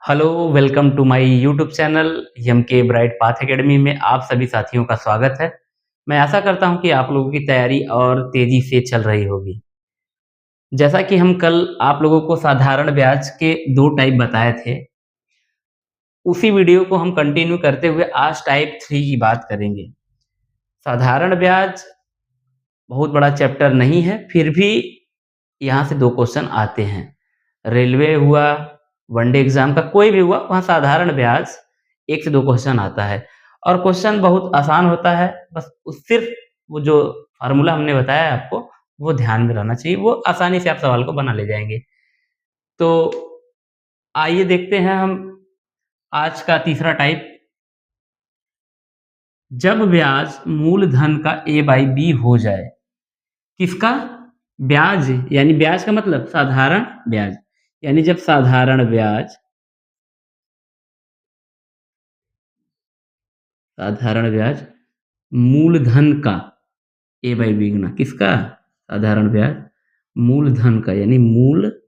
Hello, welcome to my YouTube channel M K Bright Path Academy में आप सभी साथियों का स्वागत है। मैं आशा करता हूं कि आप लोगों की तैयारी और तेज़ी से चल रही होगी। जैसा कि हम कल आप लोगों को साधारण ब्याज के 2 टाइप बताए थे, उसी वीडियो को हम कंटिन्यू करते हुए आज टाइप 3 की बात करेंगे। साधारण ब्याज बहुत बड़ा चैप्टर नहीं है, फिर भी यहाँ से 2 क्वेश्चन आते हैं। रेलवे हुआ, वनडे एग्ज़ाम का कोई भी हुआ, वहाँ साधारण ब्याज 1 से 2 क्वेश्चन आता है और क्वेश्चन बहुत आसान होता है। बस उस सिर्फ़ वो जो फ़ॉर्मूला हमने बताया आपको, वो ध्यान में रहना चाहिए, वो आसानी से आप सवाल को बना ले जाएँगे। तो आइए देखते हैं हम आज का तीसरा टाइप। जब ब्याज मूलधन का A/B हो जाए, किसका? ब्याज यानी ब्याज का मतलब साधारण ब्याज, यानी जब साधारण ब्याज मूलधन का A/B गुना किसका? साधारण ब्याज मूलधन का यानी मूलधन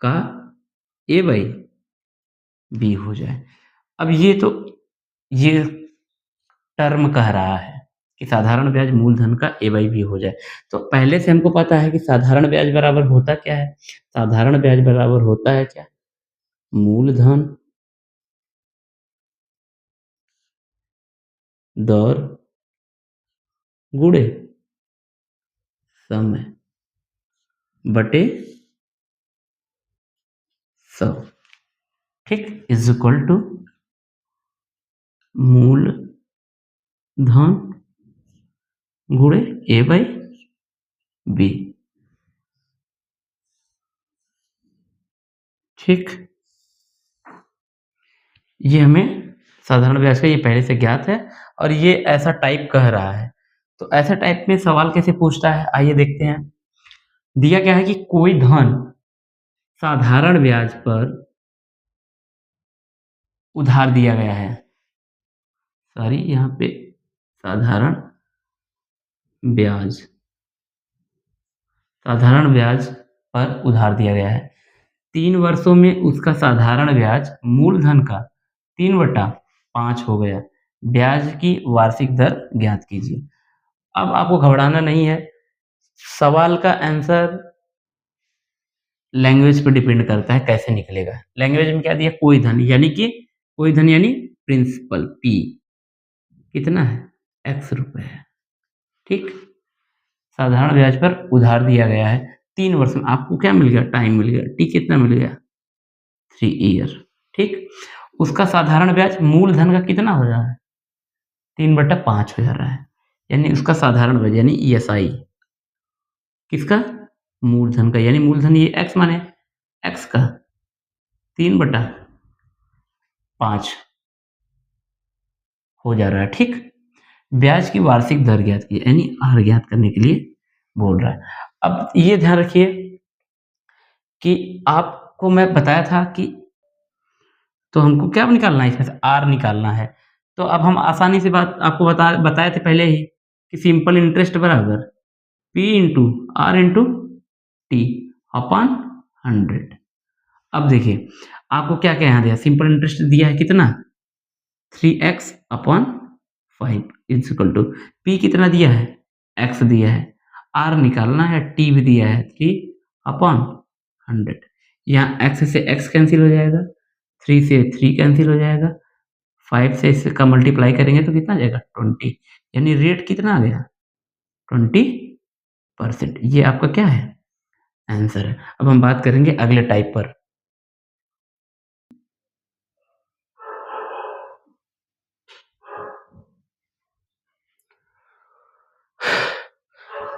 का A/B हो जाए। अब ये टर्म कह रहा है कि साधारण ब्याज मूलधन का A/B हो जाए। तो पहले से हमको पता है कि साधारण ब्याज बराबर होता क्या है? साधारण ब्याज बराबर होता है क्या? मूलधन दर गुणे समय बटे 100, ठीक? इज इक्वल टू मूलधन गुणे A/B, ठीक? ये हमें साधारण ब्याज का ये पहले से ज्ञात है और ये ऐसा टाइप कह रहा है। तो ऐसे टाइप में सवाल कैसे पूछता है, आइए देखते हैं। दिया क्या है कि कोई धन साधारण ब्याज पर उधार दिया गया है। सॉरी, यहाँ पे साधारण ब्याज साधारण ब्याज पर उधार दिया गया है। 3 वर्षों में उसका साधारण ब्याज मूलधन का 3/5 हो गया। ब्याज की वार्षिक दर ज्ञात कीजिए। अब आपको घबराना नहीं है। सवाल का आंसर लैंग्वेज पे डिपेंड करता है कैसे निकलेगा। लैंग्वेज में क्या दिया? कोई धन यानी प्रिंसिपल P कितना है? X रुपए है, ठीक? साधारण ब्याज पर उधार दिया गया है 3 वर्ष में। आपको क्या मिल गया? टाइम मिल गया। T कितना मिल गया? 3 ईयर, ठीक? उसका साधारण ब्याज मूलधन का कितना हो रहा है? 3/5 हो जा रहा है, यानी उसका साधारण ब्याज यानी ESI किसका? मूलधन का, यानी मूलधन ये X माने X का 3/5 हो जा रहा है, ठीक? ब्याज की वार्षिक दर ज्ञात कीजिए, यानी R ज्ञात करने के लिए बोल रहा है। अब ये ध्यान रखिए कि आपको मैं बताया था कि तो हमको क्या निकालना है? इसमें से R निकालना है। तो अब हम आसानी से बात आपको बताए थे पहले ही कि सिंपल इंटरेस्ट बराबर P into R into T upon 100। अब देखिए, आपको क्या-क्या यहाँ दिया? सिंपल इंटरेस्ट दिया है कितना? 3x upon 5 is equal to P कितना दिया है? x दिया है। R निकालना है, T भी दिया है 3 अपॉन 100। यहाँ x से x कैंसिल हो जाएगा, 3 से 3 कैंसिल हो जाएगा, 5 से इसका मल्टीप्लाई करेंगे तो कितना आ जाएगा? 20, यानी रेट कितना आ गया? 20%। ये आपका क्या है? आंसर है। अब हम बात करेंगे अगले टाइप पर।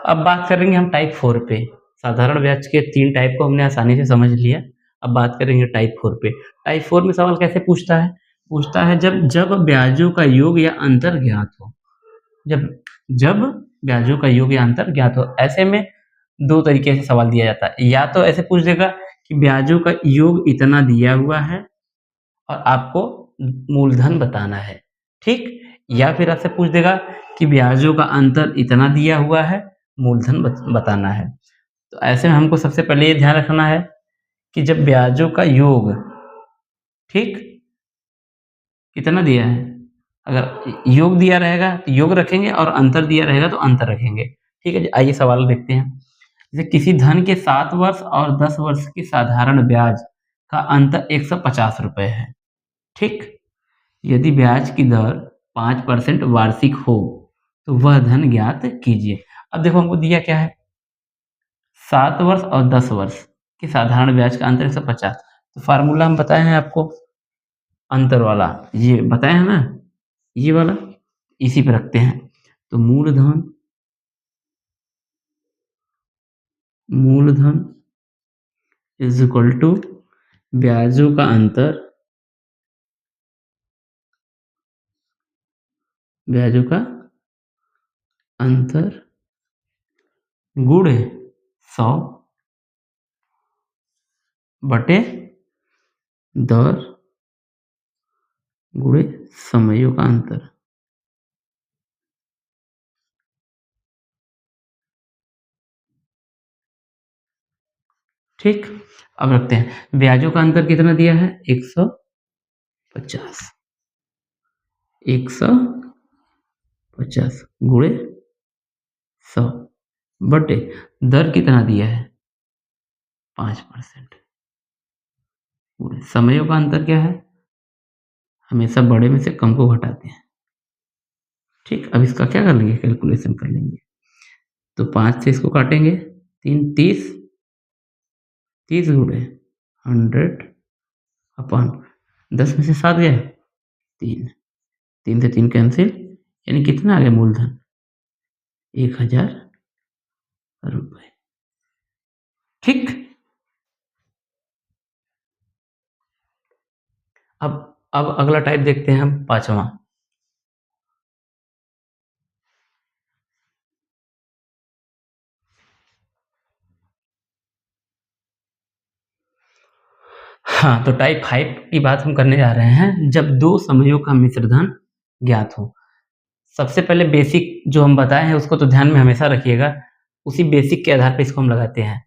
अब बात करेंगे हम टाइप 4 पे। साधारण ब्याज के 3 टाइप को हमने आसानी से समझ लिया। अब बात करेंगे टाइप 4 पे। टाइप 4 में सवाल कैसे पूछता है? पूछता है जब जब ब्याजों का योग या अंतर ज्ञात हो। जब जब ब्याजों का योग या अंतर ज्ञात हो। ऐसे में 2 तरीके से सवाल दिया जाता है। या तो ऐसे पूछ देगा कि ब्याजों का योग इतना दिया हुआ है और आपको मूलधन बताना है, ठीक? या फिर आपसे पूछ देगा कि ब्याजों का अंतर इतना दिया हुआ है, मूलधन बताना है। तो ऐसे में हमको सबसे पहले ये ध्यान रखना है कि जब ब्याजों का योग, ठीक, कितना दिया है, अगर योग दिया रहेगा तो योग रखेंगे और अंतर दिया रहेगा तो अंतर रखेंगे। ठीक है जी, आइए सवाल देखते हैं। जैसे किसी धन के 7 वर्ष और 10 वर्ष की साधारण ब्याज का अंतर 150 रुपए है। ठीक? यदि ब्याज की दर 5% वार्षिक हो तो वह धन ज्ञात कीजिए। अब देखो हमको दिया क्या है, 7 वर्ष और 10 वर्ष की साधारण ब्याज का अंतर 150। तो फार्मूला हम बताए हैं आपको, अंतर वाला ये बताए हैं ना, ये वाला, इसी पे रखते हैं। तो मूलधन इज इक्वल टू ब्याजों का अंतर, ब्याजों का अंतर गुणे 100 बटे दर गुणे समयों का अंतर। ठीक, अब रखते हैं ब्याजों का अंतर कितना दिया है, 150, 150 गुणे 100 बटे दर कितना दिया है, 5%। समयों का अंतर क्या है, हमेशा बड़े में से कम को घटाते हैं। ठीक, अब इसका क्या कर लेंगे, कैलकुलेशन कर लेंगे। तो 5 से इसको काटेंगे, 3 30, 30 गुणे 100 अपॉन 10 में से 7 गया, 3, 3 से 3 कैंसिल, यानी कितना आ गया मूलधन, 1000 रुपये। ठीक, अब अगला टाइप देखते हैं हम, पांचवा। हाँ, तो टाइप 5 की बात हम करने जा रहे हैं, जब दो समयों का मिश्रधन ज्ञात हो। सबसे पहले बेसिक जो हम बताए हैं उसको तो ध्यान में हमेशा रखिएगा, उसी बेसिक के आधार पर इसको हम लगाते हैं।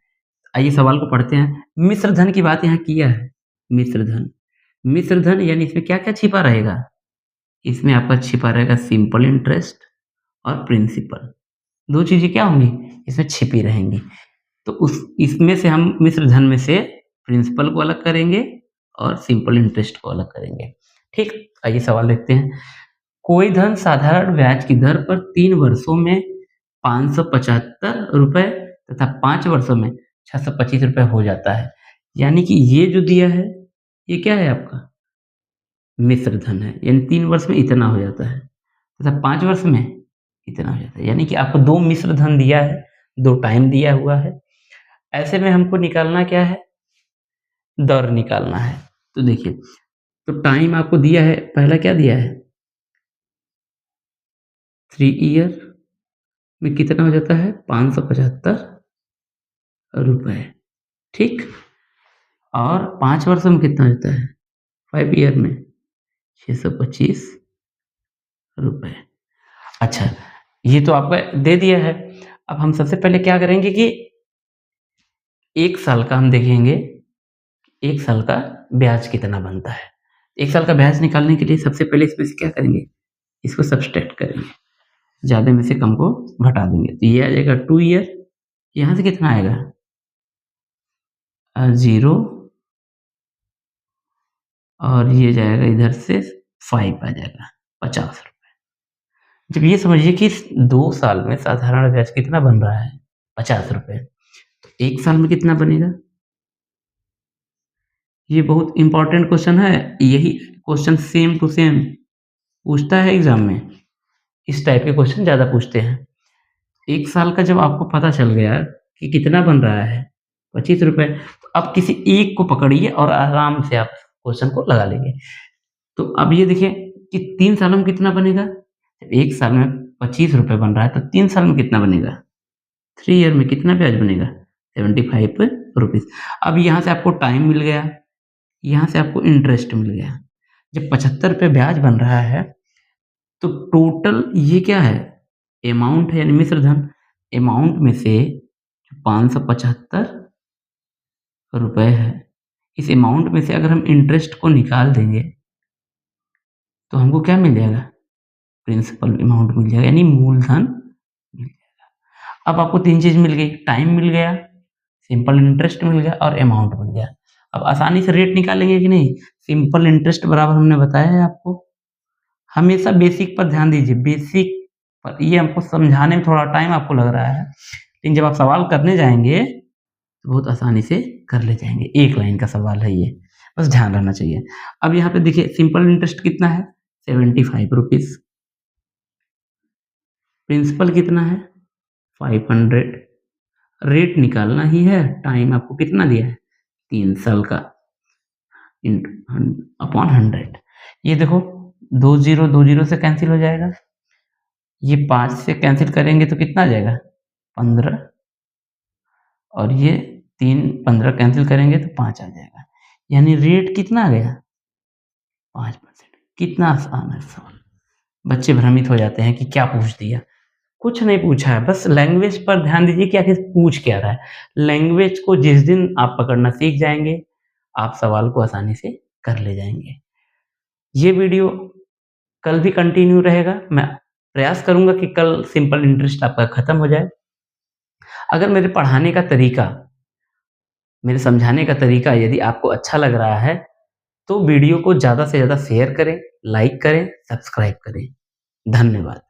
आइए सवाल को पढ़ते हैं। मिश्रधन की बात यहाँ किया है, मिश्रधन, मिश्रधन यानी इसमें क्या क्या छिपा रहेगा, इसमें आपका छिपा रहेगा सिंपल इंटरेस्ट और प्रिंसिपल, दो चीजें क्या होंगी इसमें छिपी रहेंगी। तो उस इसमें से हम मिश्रधन में से प्रिंसिपल को अलग करेंगे और सिंपल इंटरेस्ट को अलग करेंगे। ठीक, आइए सवाल देखते हैं। कोई धन साधारण ब्याज की दर पर 3 वर्षों में 575 रुपए तथा 5 वर्षों में 625 रुपए हो जाता है। यानी कि ये जो दिया है ये क्या है, आपका मिश्र धन है, यानी 3 वर्ष में इतना हो जाता है तथा 5 वर्ष में इतना हो जाता है। यानी कि आपको 2 मिश्र धन दिया है, 2 टाइम दिया हुआ है। ऐसे में हमको निकालना क्या है, दर निकालना है। तो देखिए, तो टाइम आपको दिया है, पहला क्या दिया है, 3 ईयर में कितना हो जाता है, 575 रुपए। ठीक, और 5 वर्ष में कितना हो जाता है, 5 ईयर में 625 रुपए। अच्छा, ये तो आपका दे दिया है। अब हम सबसे पहले क्या करेंगे कि 1 साल का हम देखेंगे, 1 साल का ब्याज कितना बनता है। 1 साल का ब्याज निकालने के लिए सबसे पहले इसमें से क्या करेंगे, इसको सब्सट्रैक्ट करेंगे, ज़्यादा में से कम को घटा देंगे। तो ये आ जाएगा 2 ईयर, यहाँ से कितना आएगा 0, और ये जाएगा इधर से 5 आ जाएगा, 50 रुपए। जब ये समझिए कि 2 साल में साधारण ब्याज कितना बन रहा है, 50 रुपए, तो 1 साल में कितना बनेगा। ये बहुत इंपॉर्टेंट क्वेश्चन है, यही क्वेश्चन सेम टू सेम पूछता है एग्जाम में, इस टाइप के क्वेश्चन ज़्यादा पूछते हैं। 1 साल का जब आपको पता चल गया कि कितना बन रहा है 25 रुपए, तो अब किसी एक को पकड़िए और आराम से आप क्वेश्चन को लगा लेंगे। तो अब ये देखिए कि 3 सालों में कितना बनेगा, 1 साल में 25 रुपए बन रहा है तो 3 साल में कितना बनेगा, 3 ईयर में कितना ब्याज बनेगा, 75 रुपीज़। अब यहाँ से आपको टाइम मिल गया, यहाँ से आपको इंटरेस्ट मिल गया। जब 75 रुपए ब्याज बन रहा है तो टोटल ये क्या है, अमाउंट है, यानी मिश्र धन, अमाउंट में से ₹575 है। इस अमाउंट में से अगर हम इंटरेस्ट को निकाल देंगे, तो हमको क्या मिल जाएगा? प्रिंसिपल अमाउंट मिल जाएगा, यानी मूलधन मिल जाएगा। अब आपको 3 चीज़ मिल गई, टाइम मिल गया, सिंपल इंटरेस्ट मिल गया और अमाउंट मिल गया। अब आसानी से रेट निकालेंगे कि नहीं? सिंपल इंटरेस्ट बराबर हमने बताया है आपको। हमेशा बेसिक पर ध्यान दीजिए, बेसिक पर। ये हमको समझाने में थोड़ा टाइम आपको लग रहा है, लेकिन जब आप सवाल करने जाएँगे, तो बहुत आसानी से कर ले जाएँगे। एक लाइन का सवाल है ये, बस ध्यान रहना चाहिए। अब यहाँ पे देखिए सिंपल इंटरेस्ट कितना है? ₹75। प्रिंसिपल कितना है? 500। रेट निकालना ही है, टाइम आपको कितना दिया है? 3 साल का इंटू अपॉन 100। ये देखो 2 ज़ीरो से कैंसिल हो जाएगा। ये 5 से कैंसिल करेंगे तो कितना आ जाएगा? 15। और ये 3 15 कैंसिल करेंगे तो 5 आ जाएगा। यानी रेट कितना आ गया? 5%। कितना आसान है सवाल। बच्चे भ्रमित हो जाते हैं कि क्या पूछ दिया। कुछ नहीं पूछा है, बस लैंग्वेज पर ध्यान दीजिए कि आखिर पूछ क्या रहा है। लैंग्वेज को जिस दिन आप पकड़ना सीख जाएँगे, आप सवाल को आसानी से कर ले जाएँगे। ये वीडियो कल भी कंटिन्यू रहेगा। मैं प्रयास करूँगा कि कल सिंपल इंटरेस्ट आपका खत्म हो जाए। अगर मेरे पढ़ाने का तरीका, मेरे समझाने का तरीका यदि आपको अच्छा लग रहा है, तो वीडियो को ज़्यादा से ज़्यादा शेयर करें, लाइक करें, सब्सक्राइब करें। धन्यवाद।